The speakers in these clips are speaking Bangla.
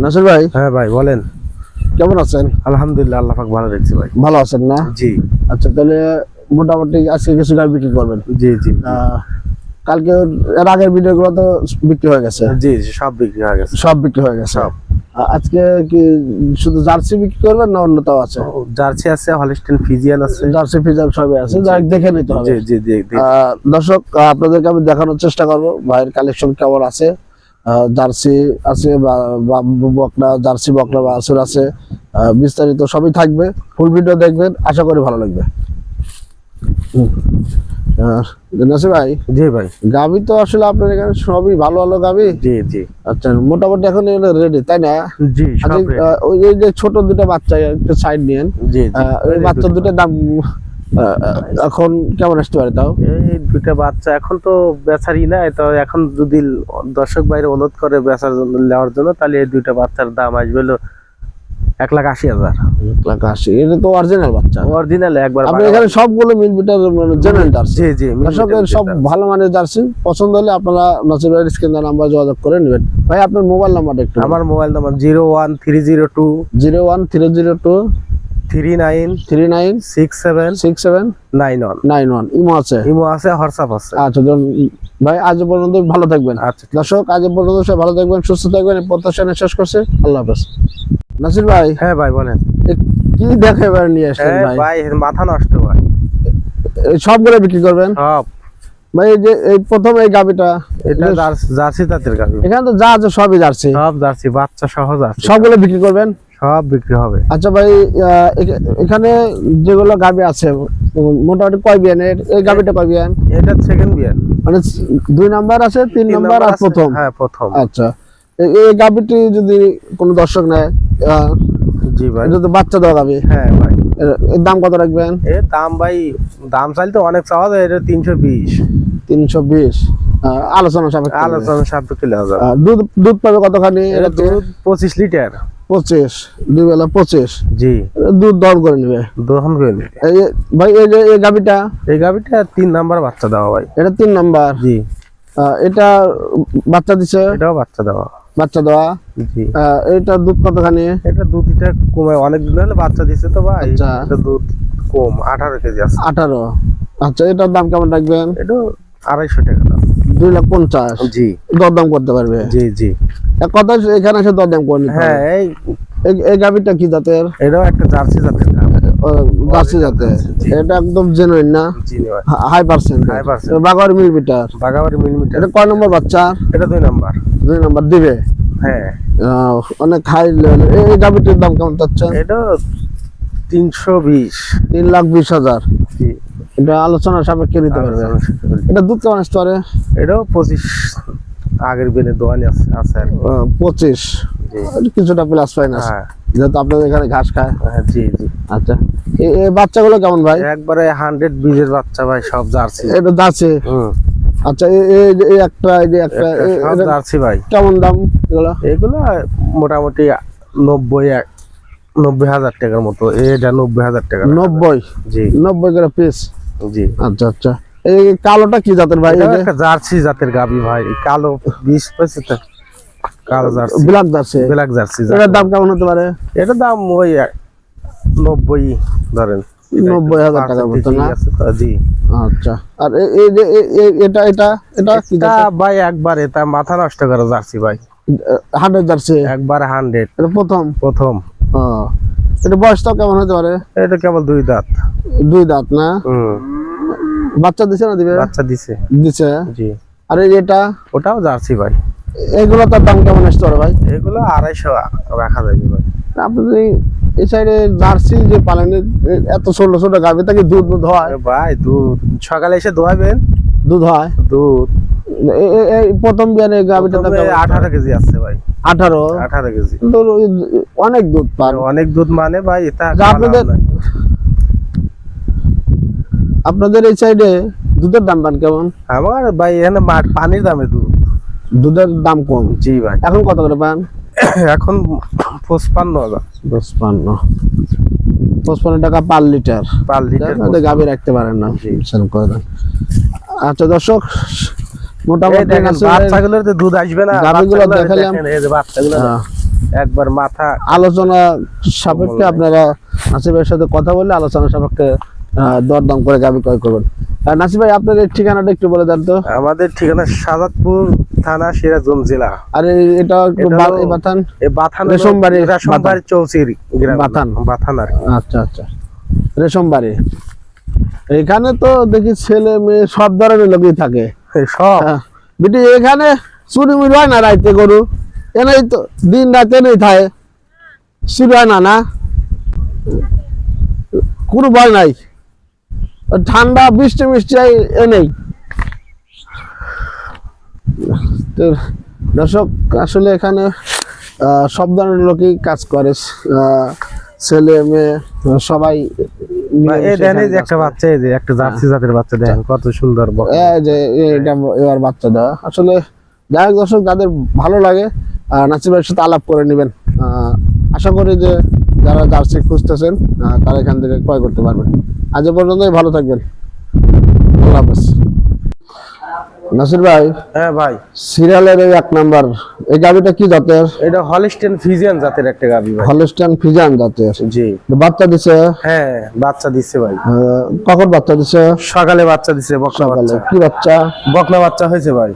নাসির ভাই, হ্যাঁ ভাই বলেন। কেমন আছেন? আলহামদুলিল্লাহ, আল্লাহ পাক ভালো রেখেছে ভাই। ভালো আছেন না? জি আচ্ছা, তাহলে মোটামুটি আজকে কিছু গাড়ি বিক্রি করবেন? জি জি কালকে এর আগের ভিডিওগুলো তো বিক্রি হয়ে গেছে। জি জি, সব বিক্রি হয়ে গেছে। সব বিক্রি হয়ে গেছে। সব। আজকে কি শুধু জার্সি বিক্রি করবেন না অন্যটাও আছে? জার্সি আছে, হলস্টাইন ফ্রিজিয়ান আছে। জার্সি ফিজার সবই আছে, যা দেখে নিতে হবে। জি জি জি জি। দর্শক, আপনাদেরকে আমি দেখানোর চেষ্টা করবো ভাইয়ের কালেকশন কেমন আছে। জার্সি আছে, বকনা জার্সি বকনা বাছুর আছে, বিস্তারিত সবই থাকবে। ফুল ভিডিও দেখবেন, আশা করি ভালো লাগবে। নাসির ভাই, জি ভাই। গাভী তো আসলে আপনার এখানে সবই ভালো ভালো গাভী। জি জি। আচ্ছা, মোটামুটি এখন রেডি তাই না? জি সব আচ্ছা, ready। ওই যে ছোট দুটো বাচ্চা একটু সাইড নিয়েন। জি জি। ওই বাচ্চা দুটোর দাম এখন কেমন আসতে পারে তাও? এই দুইটা বাচ্চা এখন তো বেচারই না, তো এখন যদি দর্শক বাইরে অনুরোধ করে বেচার জন্য, নেওয়ার জন্য, তাহলে এই দুইটা বাচ্চার দাম আসবে হলো 1,80,000। 1,80,000? এটা তো অরিজিনাল বাচ্চা। অরিজিনাল একবার। আপনি এখানে সবগুলো মিল বিটার জেনারেল জার্সি। জি জি, দর্শকের সব ভালো মানের জার্সি পছন্দ হলে আপনারা নাসির ভাইয়ের স্ক্রিনে নাম্বার যোগাযোগ করে নেবেন। ভাই, আপনার মোবাইল নাম্বারটা একটু। আমার মোবাইল নাম্বার 01302 01302 39 6791। ইমো আছে? ইমো আছে, হোয়াটসঅ্যাপ আছে। আচ্ছা ভাই, আজ পর্যন্ত ভালো থাকবেন। আচ্ছা দর্শক, আজ পর্যন্ত সব ভালো থাকবেন, সুস্থ থাকবেন, এই প্রত্যাশা নিয়ে শেষ করছে। আল্লাহ হাফেজ। নাসির ভাই, হ্যাঁ ভাই বলেন। কি দেখে এবার নিয়ে আসছেন ভাই? ভাই মাথা নষ্ট ভাই। সবগুলো বিক্রি করবেন সব ভাই? এই যে এই প্রথম এই গাবিটা, এটা জার্সি জাতের গাভী। এখানে তো যা আছে সবই জার্সি। সব জার্সি বাচ্চা সহ জার্সি। সবগুলো বিক্রি করবেন? সব বিক্রি হবে। আচ্ছা ভাই, এখানে যেগুলো গাবি আছে মোটামুটি কয় বিয়ানের? এই গাবিটা কয় বিয়ান? এটা সেকেন্ড বিয়ার, মানে 2 নাম্বার আছে, 3 নাম্বার আর প্রথম? হ্যাঁ প্রথম। আচ্ছা, এই গাবিটি যদি কোনো দর্শক নেয়, জি ভাই, এটা তো বাচ্চা দেওয়া গাবি। হ্যাঁ ভাই। এর দাম কত রাখবেন? এর দাম ভাই, দাম চাইলে তো অনেক চাওয়া যায়। এটা 320। 320 আলোচনা সাপেক্ষে। আলোচনা সাপেক্ষে লেওয়া যাবে। দুধ পাবে কতখানি? এটা দুধ 25 লিটার। 25, 2 বেলা 25। জি, দুধ দর করে নেবে। দহন করে নেবে। ভাই, এই যে এই গাবিটা, এই গাভিটা 3 নাম্বার বাচ্চা দেওয়া ভাই। এটা 3 নাম্বার। জি, এটা বাচ্চা দিছে? এটাও বাচ্চা দেওয়া। বাচ্চা দেওয়া। জি, এটা দুধ কতখানি? এটা দুধটা কমে, অনেক দিন হলে বাচ্চা দিছে তো ভাই। আচ্ছা। এটা দুধ কম, 18 কেজি আছে। 18। আচ্ছা, এটার দাম কেমন রাখবেন? এটা 250 টাকা দাম। 2,50,000। জি, দরদাম করতে পারবে? জি জি। এক কথা, এখানে এসে দরদাম করে নিতে হ্যাঁ, হবে। এই এই গাবিটা কি জাতের? এটাও একটা জার্সি জাতের গাভী। জার্সি জাতের। জি। এটা একদম জেনুইন না? জি ভাই। High percent. High percent। বাগার মিল বিটার। বাগাবাড়ি মিলিমিটার। এটা কয় নম্বর বাচ্চা? এটা 2 নাম্বার। 2 নাম্বার দিবে। হ্যাঁ, অনেক হাই লেভেল। এই গাবিটির দাম কেমন চাচ্ছেন? এটা 320। 3,20,000। জি, এটা আলোচনা সাপেক্ষে নিতে পারবে। এটা দুধ কেমন আসতে পারে? এটাও 25 আগের বেনে দোয়ানি আছে আর কি। 25। জি। কিছুটা প্লাস মাইনাস, হ্যাঁ যেহেতু আপনাদের এখানে ঘাস খায়। হ্যাঁ, জি জি। আচ্ছা, এই বাচ্চাগুলো কেমন ভাই? একবারে 100 বীজের বাচ্চা ভাই, সব জার্সি। এটা জার্সি। আচ্ছা, এই একটা সব জার্সি ভাই। কেমন দাম এগুলো? এগুলো মোটামুটি 90,000 টাকার মতো। এটা 90,000 টাকা। 90? জি 90 করে পিস? জি। আচ্ছা আচ্ছা, এই কালোটা কি জাতের ভাই? এটা একটা জার্সি জাতের গাভী ভাই। কালো 20-25 কালো jersey, black jersey. Black jersey. এটার দাম কেমন হতে পারে? এটার দাম ওই 90 ধরেন। 90,000 টাকার মতো না? জি। আচ্ছা, আর এই যে এটা এটা এটা কি এটা জাতের? ভাই একবারে তা মাথা নষ্ট করে জার্সি ভাই। 100 জার্সি? একবারে 100। এটা প্রথম? প্রথম। এটা বয়সটাও কেমন হতে পারে? এটা কেবল 2 দাঁত। 2 দাঁত না? বাচ্চা দিছে না দিবে? বাচ্চা দিছে। দিছে। জি। আর এটা? ওটাও জার্সি ভাই। এগুলো তার দাম কেমন আসতে পারে ভাই? এগুলো 250 রাখা যাবে ভাই। আপনি এই সাইডে জার্সি যে পালেন, এত ছোট ছোট গাভী থেকে দুধ হয় ভাই? দুধ সকালে এসে দোয়াবেন, দুধ হয়। দুধ এই প্রথম বিয়ানে গাভীটা 18 কেজি আছে ভাই। 18 কেজি। কিন্তু অনেক দুধ পান। অনেক দুধ মানে ভাই, এটা আপনাদের এই সাইডে দুধের দাম পান কেমন? আমার ভাই এখানে পানির দামে দুধের দাম কম। জি ভাই। এখন কত করে পান? এখন 55,000। 55 টাকা পার লিটার। গাভী রাখতে পারেন না। আচ্ছা দর্শক, মোটামুটি বাচ্চাগুলোর দুধ আসবে না। গাভীগুলো দেখালাম। একবার মাথা আলোচনা সাপেক্ষে আপনারা নাসির ভাইয়ের সাথে কথা বলে আলোচনা সাপেক্ষে দরদাম করে গাভী ক্রয় করবেন। আর নাসির ভাই আপনার এই ঠিকানাটা একটু বলে দেন তো। আমাদের ঠিকানা সাজাদপুর থানা সিরাজগঞ্জ জেলা। আর এটা একটু এই বাথান এই বাথান রেশমবাড়ি চৌচির গ্রাম বাথান বাথান আর কি। আচ্ছা আচ্ছা রেশমবাড়ি। এখানে তো দেখি ছেলে মেয়ে সব ধরনের লোকই থাকে। এই সব বিটি এখানে চুরি মুড়ি হয় না রাইতে গরু এনেই তো দিন রাতে নেই থাকে চুরি হয় না না কোনো ভয় নাই ঠান্ডা বৃষ্টি মিষ্টি এনেই তো দর্শক আসলে এখানে সব ধরনের লোকই কাজ করে ছেলে মেয়ে সবাই এই দেখেন এই যে একটা বাচ্চা, এই যে একটা জার্সি জাতের বাচ্চা দেখেন কত সুন্দর এই যে এটা এবার বাচ্চা দেওয়া আসলে যাই হোক দর্শক যাদের ভালো লাগে নাসির ভাইয়ের সাথে আলাপ করে নেবেন। আশা করি যে যারা জার্সি খুঁজতেছেন তারা এখান থেকে ক্রয় করতে পারবেন। আজ এ পর্যন্তই, ভালো থাকবেন, আল্লাহ হাফেজ। নাসির ভাই, হ্যাঁ ভাই, সিরিয়ালের এই 1 নাম্বার এই গাভিটা কি জাতের? এটা হলিস্টিয়ান ফ্রিজিয়ান জাতের একটা গাভি ভাই। হলিস্টিয়ান ফ্রিজিয়ান জাতের। জি। বাচ্চা দিছে? হ্যাঁ বাচ্চা দিছে ভাই। কখন বাচ্চা দিছে? সকালে বাচ্চা দিছে, বকনা বাচ্চা। কি বাচ্চা? বকনা বাচ্চা হয়েছে ভাই।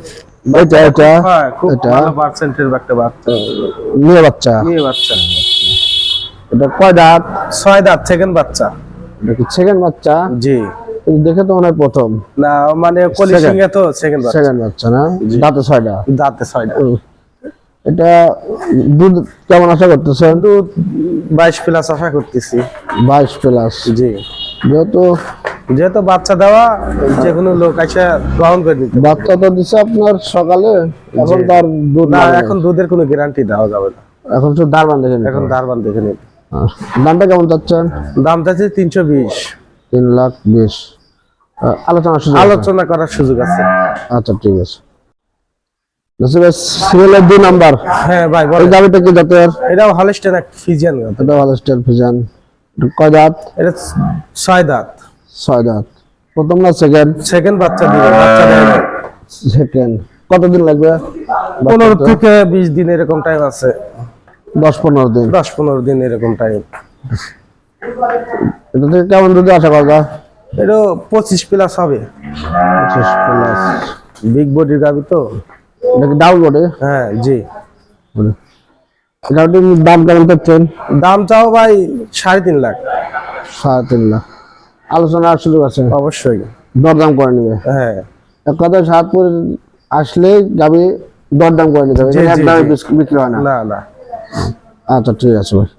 এটা হ্যাঁ খুব ভালো পার্সেন্টের একটা বাচ্চা। মেয়ে বাচ্চা? মেয়ে বাচ্চা। এটা কয় দাঁত? 6 দাঁত, সেকেন্ড বাচ্চা। এটা কি সেকেন্ড বাচ্চা? জি। দেখে তো মনে হয় প্রথম না, মানে কলিসিংহে তো সেকেন্ড বাচ্চা। সেকেন্ড বাচ্চা না? দাঁতে 6টা? দাঁতে 6টা। এটা দুধ কেমন আশা করতেছেন? দুধ 22 প্লাস আশা করতেছি। 22 প্লাস? জি। যেহেতু বাচ্চা দেওয়া, যে কোনো লোক এসে গ্রহণ করে নিতে। বাচ্চা তো দিছে আপনার সকালে, এখন তার দুধ না, এখন দুধের কোনো গ্যারান্টি দেওয়া যাবে না। এখন শুধু দারবান দেখে নিতে। এখন দারবান দেখে নিতে। দামটা কেমন চাচ্ছেন? দাম চাচ্ছি 320। 3,20,000। আলোচনা করার সুযোগ আছে। আচ্ছা ঠিক আছে। সিরিয়ালের 2 নাম্বার। হ্যাঁ ভাই, এই গাভিটা কি জাতের? এটাও হলিস্টিয়ান ফ্রিজিয়ান। এটা হলিস্টিয়ান ফ্রিজিয়ান। কয় দাঁত? এটা 6 দাঁত। 6 দাঁত। প্রথম না সেকেন্ড? সেকেন্ড বাচ্চা দিবে। বাচ্চা দেয় সেকেন্ড। কতদিন লাগবে? 15 থেকে 20 দিন এরকম টাইম আছে। 10-15 দিন? 10-15 দিন এরকম টাইম। এটা থেকে কেমন দুধ আশা করা যায়? এটা 25 প্লাস হবে। 25 প্লাস। বিগ বডির গাভি তো। এটা কি ডাউন বডি? হ্যাঁ জি। এটা দাম কেমন চাচ্ছেন? দাম চাও ভাই 3.5 লাখ। 3.5 লাখ। আলোচনার সুযোগ আছে? অবশ্যই। দরদাম করে নিবে? হ্যাঁ। এক কথা সাতপুর আসলে গাবি দরদাম করে নিতে হবে, একদম বিক্রি হয় না? না না। আচ্ছা ঠিক আছে ভাই।